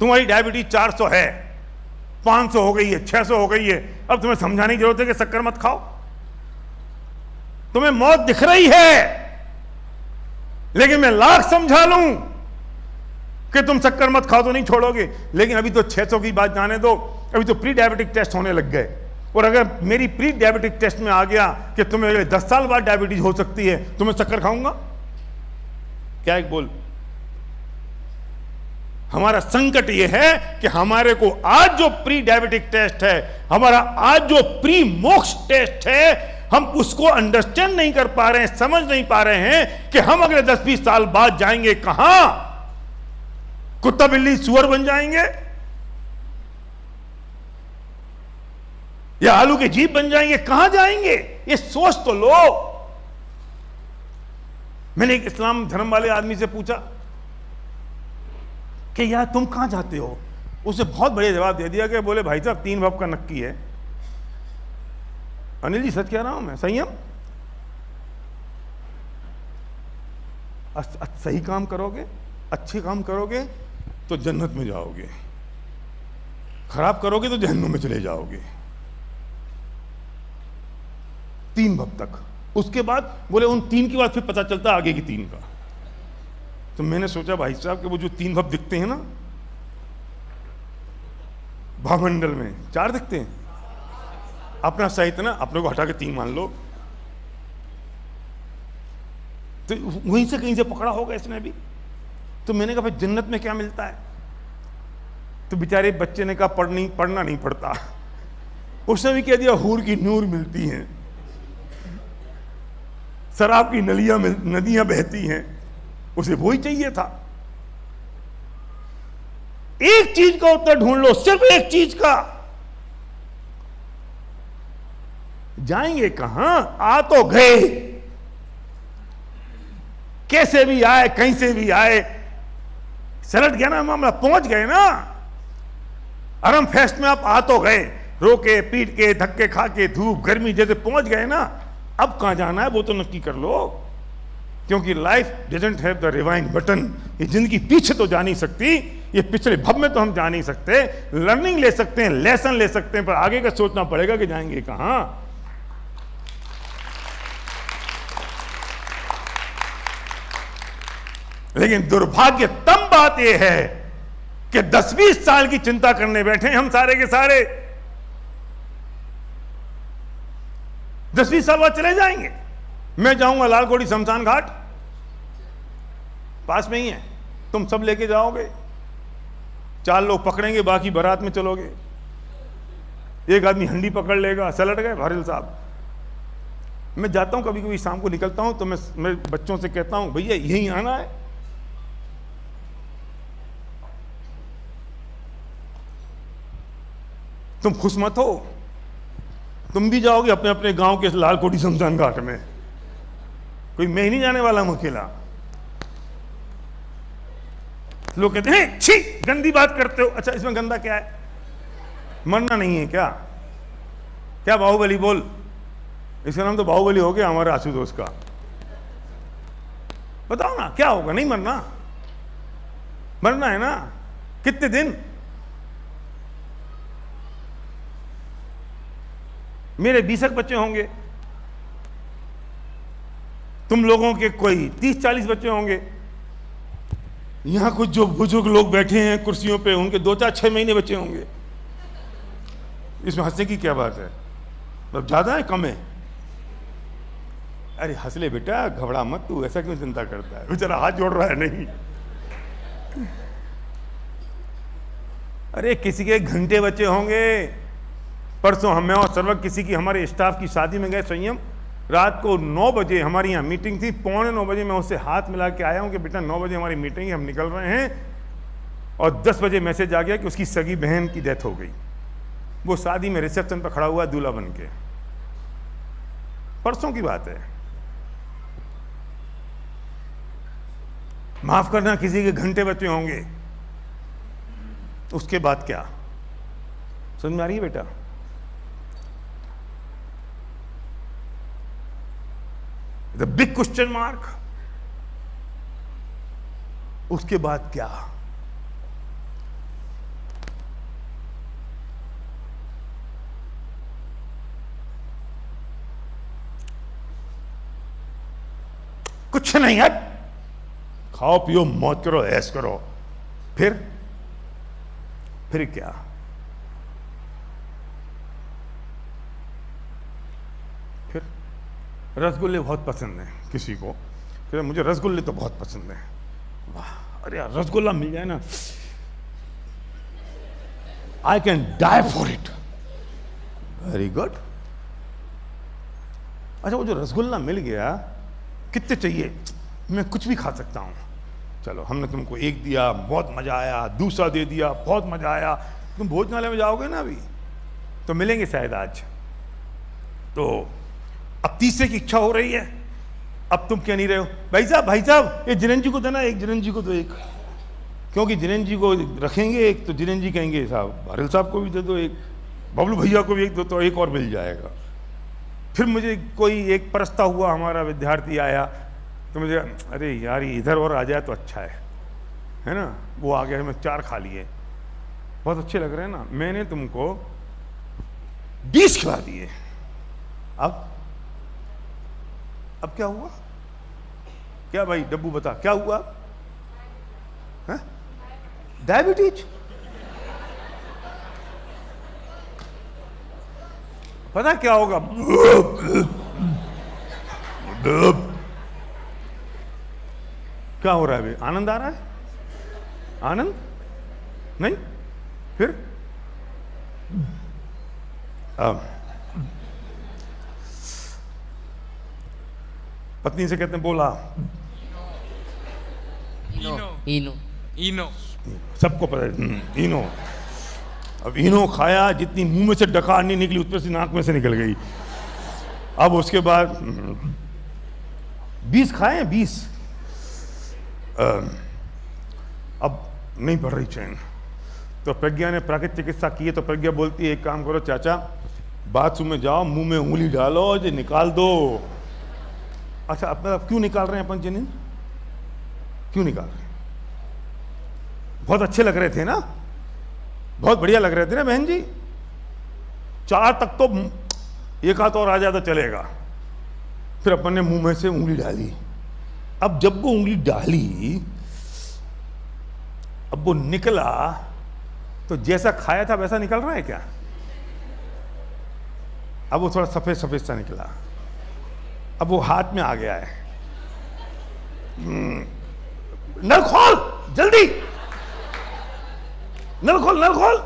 तुम्हारी डायबिटीज 400 है, 500 हो गई है, 600 हो गई है, अब तुम्हें समझाने की जरूरत है कि शक्कर मत खाओ। तुम्हें मौत दिख रही है, लेकिन मैं लाख समझा लूं कि तुम शक्कर मत खाओ तो नहीं छोड़ोगे। लेकिन अभी तो 600 की बात जाने दो, अभी तो प्री डायबिटिक टेस्ट होने लग गए, और अगर मेरी प्री डायबिटिक टेस्ट में आ गया कि तुम्हें 10 साल बाद डायबिटीज हो सकती है, तो मैं शक्कर खाऊंगा क्या? एक बोल। हमारा संकट यह है कि हमारे को आज जो प्री डायबिटिक टेस्ट है, हमारा आज जो प्री मोक्ष टेस्ट है, हम उसको अंडरस्टैंड नहीं कर पा रहे हैं, समझ नहीं पा रहे हैं कि हम अगले 10-20 साल बाद जाएंगे कहां। कुत्ता बिल्ली सुअर बन जाएंगे, या आलू के जीभ बन जाएंगे, कहां जाएंगे? ये सोच तो लो। मैंने एक इस्लाम धर्म वाले आदमी से पूछा कि यार तुम कहां जाते हो? उसने बहुत बढ़िया जवाब दे दिया कि बोले भाई साहब 3 भव का नक्की है। अनिल जी सच कह रहा हूं मैं, संयम, सही काम करोगे, अच्छे काम करोगे तो जन्नत में जाओगे, खराब करोगे तो जहन्नुम में चले जाओगे। 3 भव तक। उसके बाद बोले उन 3 की बात फिर पता चलता आगे की 3 का। तो मैंने सोचा भाई साहब कि वो जो 3 भव दिखते हैं ना भावमंडल में, 4 दिखते हैं, अपना सहित ना, अपने को हटा के 3 मान लो, तो वहीं से कहीं से पकड़ा होगा इसने भी। तो मैंने कहा भाई जन्नत में क्या मिलता है? तो बेचारे बच्चे ने कहा पढ़ना नहीं पड़ता। उसने भी कह दिया हूर की नूर मिलती हैं, शराब की नदियां बहती हैं, उसे वो ही चाहिए था। एक चीज का उत्तर ढूंढ लो, सिर्फ एक चीज का। जाएंगे कहां? आ तो गए, कैसे भी आए, कहीं से भी आए, सलट गया ना मामला, पहुंच गए ना। अरम फेस्ट में आप आ तो गए, रोके पीट के धक्के खा के धूप गर्मी जैसे पहुंच गए ना। अब कहां जाना है वो तो नक्की कर लो, क्योंकि life doesn't have the rewind button. ये जिंदगी पीछे तो जा नहीं सकती, ये पिछले भव में तो हम जा नहीं सकते। लर्निंग ले सकते हैं, लेसन ले सकते हैं, पर आगे का सोचना पड़ेगा कि जाएंगे कहां। लेकिन दुर्भाग्यतम बात यह है कि 10-20 साल की चिंता करने बैठे हम सारे के सारे। 10-20 साल बाद चले जाएंगे। मैं जाऊंगा लालकोटी शमशान घाट, पास में ही है, तुम सब लेके जाओगे, 4 लोग पकड़ेंगे, बाकी बारात में चलोगे। एक आदमी हंडी पकड़ लेगा, सलट गए भारिल साहब। मैं जाता हूं कभी कभी शाम को निकलता हूं तो मैं बच्चों से कहता हूं भैया यहीं आना है। तुम खुश मत हो, तुम भी जाओगे अपने अपने गांव के लाल कोठी शमशान घाट में, कोई मैं ही नहीं जाने वाला हूं अकेला। लोग कहते हैं छी गंदी बात करते हो। अच्छा इसमें गंदा क्या है? मरना नहीं है क्या? क्या बाहुबली बोल, इसका नाम तो बाहुबली हो गया हमारे आशुतोष का। बताओ ना क्या होगा? नहीं मरना, मरना है ना। कितने दिन? मेरे 20 बच्चे होंगे, तुम लोगों के कोई 30-40 बच्चे होंगे। यहां कुछ जो बुजुर्ग लोग बैठे हैं कुर्सियों पे, उनके 2-4-6 महीने बच्चे होंगे। इसमें हंसने की क्या बात है? मतलब ज्यादा है कम है? अरे हंस ले बेटा, घबरा मत, तू ऐसा क्यों चिंता करता है? बेचारा हाथ जोड़ रहा है। नहीं, अरे किसी के घंटे बच्चे होंगे। परसों हम और सर्वक किसी की हमारे स्टाफ की शादी में गए संयम, रात को 9 बजे हमारी यहाँ मीटिंग थी, 8:45 बजे मैं उससे हाथ मिला के आया हूँ कि बेटा 9 बजे हमारी मीटिंग है, हम निकल रहे हैं। और 10 बजे मैसेज आ गया कि उसकी सगी बहन की डेथ हो गई। वो शादी में रिसेप्शन पर खड़ा हुआ दूल्हा बन के। परसों की बात है। माफ करना, किसी के घंटे बच्चे होंगे। उसके बाद क्या? समझ में आ रही है बेटा? The big question mark. उसके बाद क्या? कुछ नहीं है, खाओ पियो मौज करो ऐश करो। फिर क्या? फिर रसगुल्ले बहुत पसंद है किसी को, फिर मुझे रसगुल्ले तो बहुत पसंद है। वाह, अरे यार रसगुल्ला मिल जाए ना, I can die for it. Very good. अच्छा वो जो रसगुल्ला मिल गया, कितने चाहिए? मैं कुछ भी खा सकता हूं। चलो हमने तुमको एक दिया, बहुत मजा आया, दूसरा दे दिया, बहुत मजा आया। तुम भोजनालय में जाओगे ना अभी तो मिलेंगे शायद आज, तो अब तीसरे की इच्छा हो रही है। अब तुम क्या नहीं रहे हो? भाई साहब ये जिनेन जी को देना, एक जिनेन जी को दो एक, क्योंकि जिनेन जी को रखेंगे एक तो जिनेन जी कहेंगे साहब भारिल साहब को भी दे दो एक, बबलू भैया को भी एक दो, तो एक और मिल जाएगा। फिर मुझे कोई एक परस्ता हुआ हमारा विद्यार्थी आया तो मुझे अरे यार ये इधर और आ जाए तो अच्छा है ना। वो आ गया, मैं 4 खा लिए, बहुत अच्छे लग रहे हैं ना। मैंने तुमको 20 खिला दिए। अब क्या हुआ? क्या भाई डब्बू बता क्या हुआ? डायबिटीज? पता क्या होगा? क्या हो रहा है? आनंद आ रहा है? आनंद नहीं? फिर पत्नी से कहते हैं बोला इनो। सबको पता है इनो। अब इनो खाया, जितनी मुंह में से डकार नहीं निकली उस पर से नाक में से निकल गई। अब उसके बाद 20 खाए, 20। अब नहीं बढ़ रही चैन, तो प्रज्ञा ने प्राकृतिक चिकित्सा की है। तो प्रज्ञा बोलती है एक काम करो चाचा, बाथरूम में जाओ, मुंह में उंगली डालो, जो निकाल दो। अच्छा अब क्यों निकाल रहे हैं अपन जिन्हें? क्यों निकाल रहे हैं? बहुत अच्छे लग रहे थे ना, बहुत बढ़िया लग रहे थे ना बहन जी। 4 तक तो एक हाथ और आ जाता चलेगा। फिर अपन ने मुंह में से उंगली डाली। अब जब वो उंगली डाली, अब वो निकला, तो जैसा खाया था वैसा निकल रहा है क्या? अब वो थोड़ा सफेद सफेद सा निकला। अब वो हाथ में आ गया है। नल खोल जल्दी। नल खोल, नल खोल।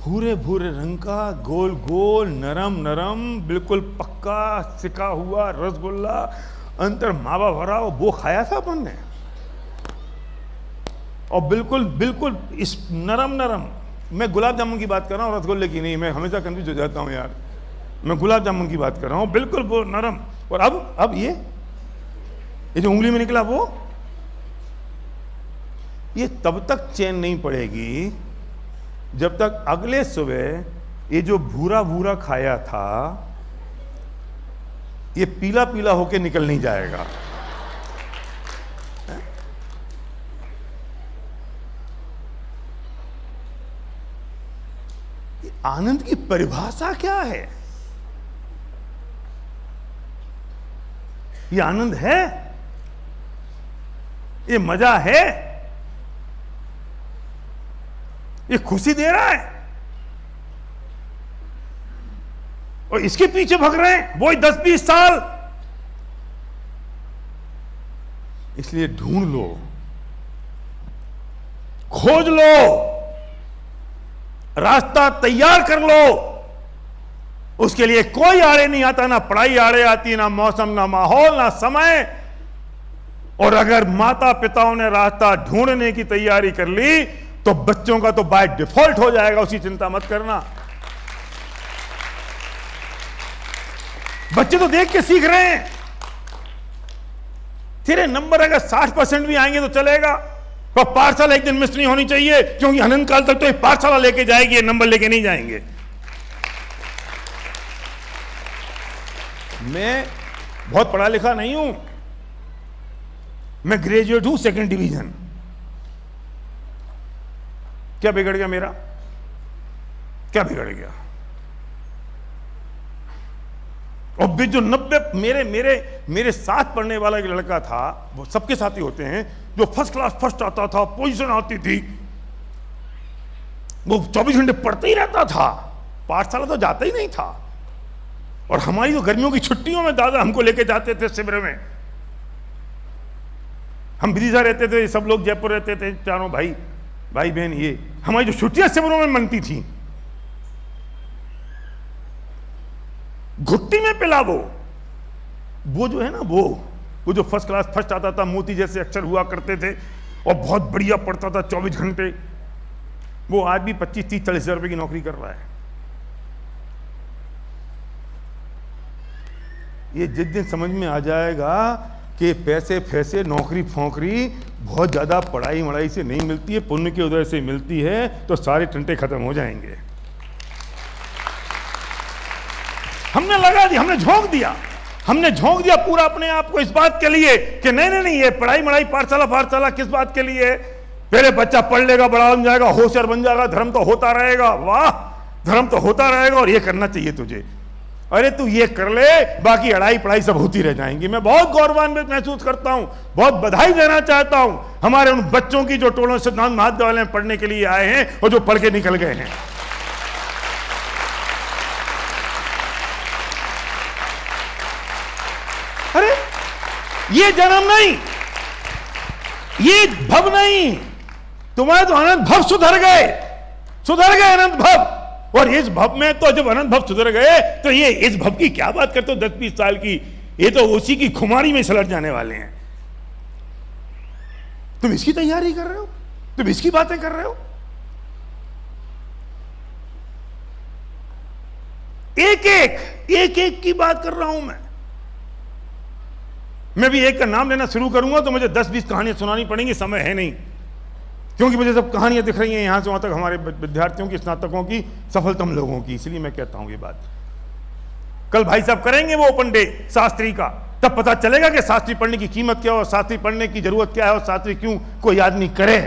भूरे भूरे रंग का, गोल गोल, नरम नरम, बिल्कुल पक्का सिका हुआ रसगुल्ला, अंदर मावा भरा, वो खाया था अपन ने। और बिल्कुल बिल्कुल इस नरम नरम, मैं गुलाब जामुन की बात कर रहा हूँ, रसगुल्ले की नहीं। मैं हमेशा कंफ्यूज हो जाता हूँ यार, मैं गुलाब जामुन की बात कर रहा हूँ, बिल्कुल वो नरम। और अब ये जो उंगली में निकला वो, ये तब तक चैन नहीं पड़ेगी जब तक अगले सुबह ये जो भूरा भूरा खाया था ये पीला पीला होके निकल नहीं जाएगा। ये आनंद की परिभाषा क्या है? ये आनंद है, ये मजा है, ये खुशी दे रहा है, और इसके पीछे भग रहे हैं वो 10-20 साल। इसलिए ढूंढ लो, खोज लो, रास्ता तैयार कर लो। उसके लिए कोई आड़े नहीं आता, ना पढ़ाई आड़े आती, ना मौसम, ना माहौल, ना समय। और अगर माता पिताओं ने रास्ता ढूंढने की तैयारी कर ली तो बच्चों का तो बाय डिफॉल्ट हो जाएगा, उसकी चिंता मत करना। बच्चे तो देख के सीख रहे हैं। तेरे नंबर अगर 60% भी आएंगे तो चलेगा, पर पाठशाला एक दिन मिस नहीं होनी चाहिए, क्योंकि अनंत काल तक तो एक पाठशाला लेके जाएगी, नंबर लेके नहीं जाएंगे। मैं बहुत पढ़ा लिखा नहीं हूं, मैं ग्रेजुएट हूं 2nd डिवीजन। क्या बिगड़ गया मेरा? क्या बिगड़ गया? और भी जो 90 मेरे साथ पढ़ने वाला एक लड़का था, वो सबके साथ ही होते हैं, जो फर्स्ट क्लास फर्स्ट आता था, पोजीशन आती थी, वो 24 घंटे पढ़ते ही रहता था, पाठशाला तो जाता ही नहीं था। और हमारी तो गर्मियों की छुट्टियों में दादा हमको लेके जाते थे शिविर में। हम विदिशा रहते थे, सब लोग जयपुर रहते थे, चारों भाई बहन। ये हमारी जो छुट्टियां शिविरों में मनती थी, घुट्टी में पिला वो जो है ना, वो जो फर्स्ट क्लास फर्स्ट आता था, मोती जैसे अक्षर हुआ करते थे और बहुत बढ़िया पढ़ता था 24 घंटे, वो आज भी 25-30-40 हजार रुपए की नौकरी कर रहा है। ये जिस दिन समझ में आ जाएगा कि पैसे फैसे नौकरी फोकरी बहुत ज्यादा पढ़ाई वढ़ाई से नहीं मिलती है, पुण्य के उदय से मिलती है, तो सारे टंटे खत्म हो जाएंगे। हमने लगा दिया, हमने झोंक दिया पूरा अपने आप को इस बात के लिए कि नहीं, ये पढ़ाई मढ़ाई पाठशाला किस बात के लिए? पहले बच्चा पढ़ लेगा, बड़ा बन जाएगा, होशियार बन जाएगा, धर्म तो होता रहेगा। वाह, धर्म तो होता रहेगा और ये करना चाहिए तुझे। अरे तू ये कर ले, बाकी अड़ाई पढ़ाई सब होती रह जाएंगी। मैं बहुत गौरवान्वित महसूस करता हूं, बहुत बधाई देना चाहता हूं हमारे उन बच्चों की जो टोलों सिद्धांत महाविद्यालय में पढ़ने के लिए आए हैं और जो पढ़ के निकल गए हैं। अरे ये जन्म नहीं, ये भव नहीं, तुम्हारे तो अनंत भव सुधर गए अनंत भव। और इस भव में तो जब अनंत भव सुधर गए तो ये इस भव की क्या बात करते हो 10-20 साल की? ये तो उसी की खुमारी में सलट जाने वाले हैं। तुम इसकी तैयारी कर रहे हो, तुम इसकी बातें कर रहे हो। एक एक की बात कर रहा हूं मैं भी एक का नाम लेना शुरू करूंगा तो मुझे 10-20 कहानियां सुनानी पड़ेंगी, समय है नहीं, क्योंकि मुझे सब कहानियां दिख रही हैं यहां से वहां तक, हमारे विद्यार्थियों की, स्नातकों की, सफलतम लोगों की। इसलिए मैं कहता हूं ये बात। कल भाई साहब करेंगे वो ओपन डे शास्त्री का, तब पता चलेगा कि शास्त्री पढ़ने की कीमत क्या है और शास्त्री पढ़ने की जरूरत क्या है और शास्त्री क्यों कोई आदमी करे।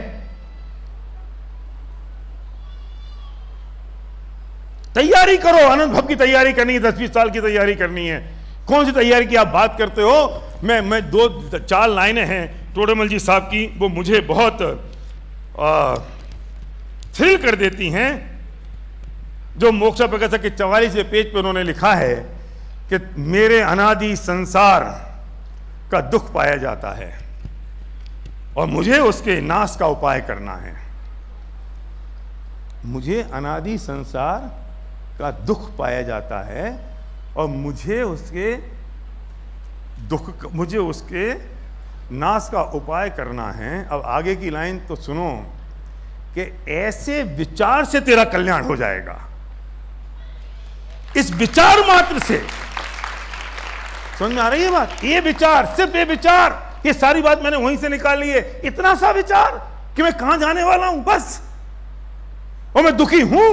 तैयारी करो, अनंत भव की तैयारी करनी है, 10-20 साल की तैयारी करनी है। कौन सी तैयारी की आप बात करते हो? मैं 2-4 लाइनें हैं टोडेमल जी साहब की, वो मुझे बहुत थ्रिल कर देती हैं, जो मोक्षा प्रकाशक के 44वें पेज पे उन्होंने लिखा है कि मेरे अनादि संसार का दुख पाया जाता है और मुझे उसके नाश का उपाय करना है। मुझे अनादि संसार का दुख पाया जाता है और मुझे उसके नाश का उपाय करना है। अब आगे की लाइन तो सुनो कि ऐसे विचार से तेरा कल्याण हो जाएगा। इस विचार मात्र से, समझ में आ रही है बात? ये विचार, सिर्फ ये विचार, ये सारी बात मैंने वहीं से निकाली है। इतना सा विचार कि मैं कहां जाने वाला हूं बस, और मैं दुखी हूं,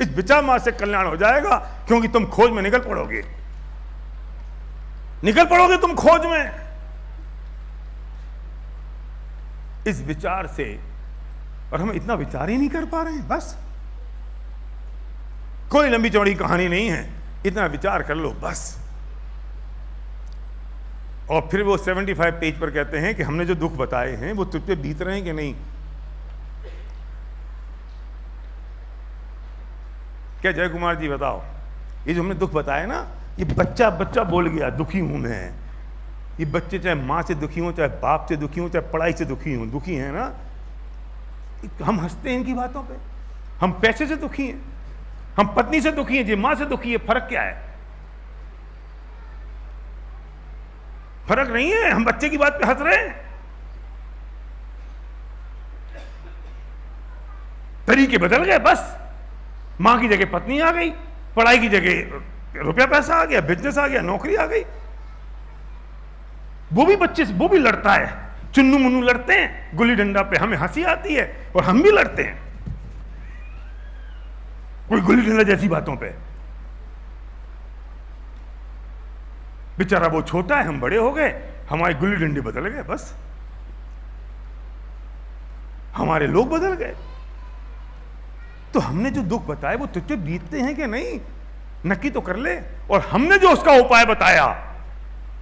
इस विचार मात्र से कल्याण हो जाएगा। क्योंकि तुम खोज में निकल पड़ोगे तुम खोज में, इस विचार से। और हम इतना विचार ही नहीं कर पा रहे हैं। बस कोई लंबी चौड़ी कहानी नहीं है, इतना विचार कर लो बस। और फिर वो 75 पेज पर कहते हैं कि हमने जो दुख बताए हैं वो तुझ पे बीत रहे हैं कि नहीं। क्या जय कुमार जी बताओ, ये जो हमने दुख बताए ना, ये बच्चा बोल गया दुखी हूं मैं। ये बच्चे चाहे मां से दुखी हो, चाहे बाप से दुखी हो, चाहे पढ़ाई से दुखी हो, दुखी है ना। हम हंसते हैं इनकी बातों पे। हम पैसे से दुखी हैं, हम पत्नी से दुखी हैं, जी मां से दुखी है। फर्क क्या है? फर्क नहीं है। हम बच्चे की बात पे हंस रहे हैं, तरीके बदल गए बस। मां की जगह पत्नी आ गई, पढ़ाई की जगह रुपया पैसा आ गया, बिजनेस आ गया, नौकरी आ गई। वो भी बच्चे से वो भी लड़ता है, चुन्नू मुन्नू लड़ते हैं गुल्ली डंडा पे। हमें हंसी आती है और हम भी लड़ते हैं कोई गुल्ली डंडा जैसी बातों पे। बेचारा वो छोटा है, हम बड़े हो गए, हमारे गुल्ली डंडे बदल गए बस, हमारे लोग बदल गए। तो हमने जो दुख बताए वो तुझे बीतते हैं कि नहीं, नक्की तो कर ले। और हमने जो उसका उपाय बताया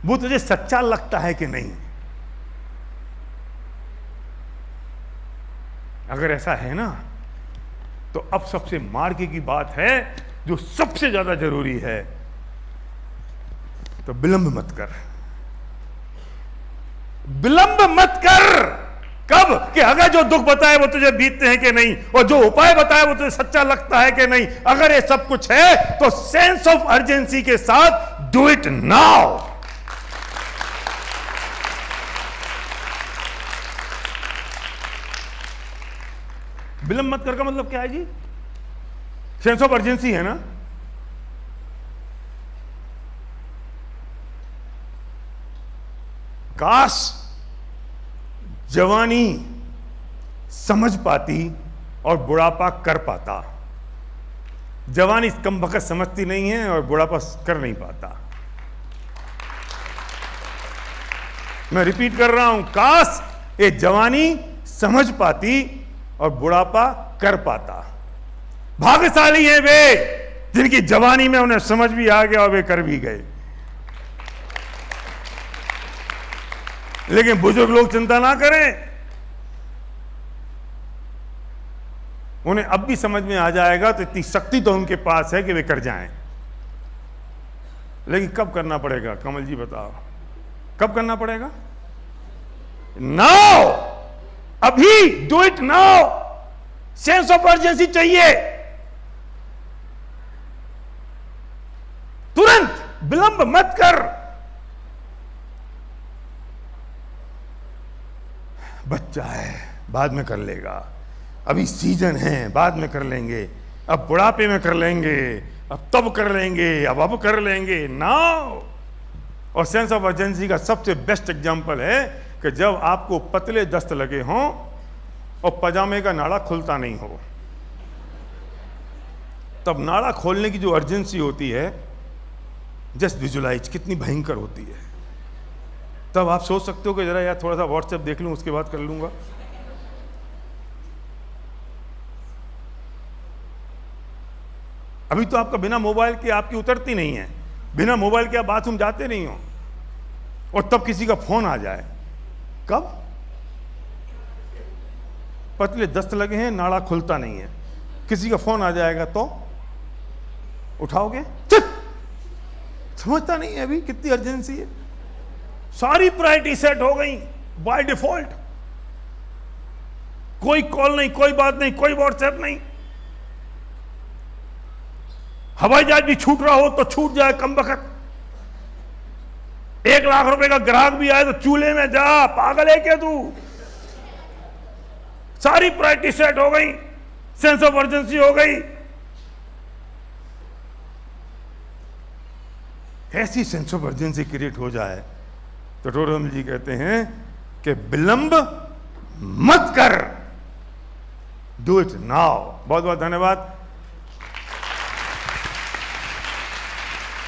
वो तुझे सच्चा लगता है कि नहीं। अगर ऐसा है ना, तो अब सबसे मार्के की बात है जो सबसे ज्यादा जरूरी है, तो विलंब मत कर। विलंब मत कर। कब? कि अगर जो दुख बताए वो तुझे बीतते हैं कि नहीं, और जो उपाय बताए वो तुझे सच्चा लगता है कि नहीं। अगर ये सब कुछ है तो सेंस ऑफ अर्जेंसी के साथ डू इट नाउ। विलंब मत कर का मतलब क्या है जी? सेंस ऑफ अर्जेंसी है ना। काश जवानी समझ पाती और बुढ़ापा कर पाता। जवानी कम बखत समझती नहीं है और बुढ़ापा कर नहीं पाता। मैं रिपीट कर रहा हूं, काश ये जवानी समझ पाती और बुढ़ापा कर पाता। भाग्यशाली हैं वे जिनकी जवानी में उन्हें समझ भी आ गया और वे कर भी गए। लेकिन बुजुर्ग लोग चिंता ना करें, उन्हें अब भी समझ में आ जाएगा, तो इतनी शक्ति तो उनके पास है कि वे कर जाएं। लेकिन कब करना पड़ेगा? कमल जी बताओ, कब करना पड़ेगा? नाउ, अभी, do it now. Sense of urgency चाहिए, तुरंत। विलंब मत कर। बच्चा है, बाद में कर लेगा, अभी सीजन है, बाद में कर लेंगे, अब बुढ़ापे में कर लेंगे, अब तब कर लेंगे, अब कर लेंगे। नाउ। और सेंस ऑफ अर्जेंसी का सबसे बेस्ट एग्जांपल है कि जब आपको पतले दस्त लगे हों और पजामे का नाड़ा खुलता नहीं हो, तब नाड़ा खोलने की जो अर्जेंसी होती है, जस्ट विजुलाइज कितनी भयंकर होती है। तब आप सोच सकते हो कि जरा यार थोड़ा सा व्हाट्सएप देख लूं, उसके बाद कर लूंगा। अभी तो आपका बिना मोबाइल के आपकी उतरती नहीं है, बिना मोबाइल के आप बाथरूम जाते नहीं हो, और तब किसी का फोन आ जाए। कब? पतले दस्त लगे हैं, नाड़ा खुलता नहीं है, किसी का फोन आ जाएगा तो उठाओगे? समझता नहीं है अभी कितनी अर्जेंसी है। सारी प्रायोरिटी सेट हो गई बाय डिफॉल्ट। कोई कॉल नहीं, कोई बात नहीं, कोई व्हाट्सएप नहीं। हवाई जहाज भी छूट रहा हो तो छूट जाए कम वक्त। 1 लाख रुपए का ग्राहक भी आए तो चूल्हे में जा, पागल है क्या तू? सारी प्रायोरिटी सेट हो गई, सेंस ऑफ अर्जेंसी हो गई। ऐसी सेंस ऑफ अर्जेंसी क्रिएट हो जाए तो टोरम जी कहते हैं कि विलंब मत कर, डू इट नाउ। बहुत बहुत धन्यवाद।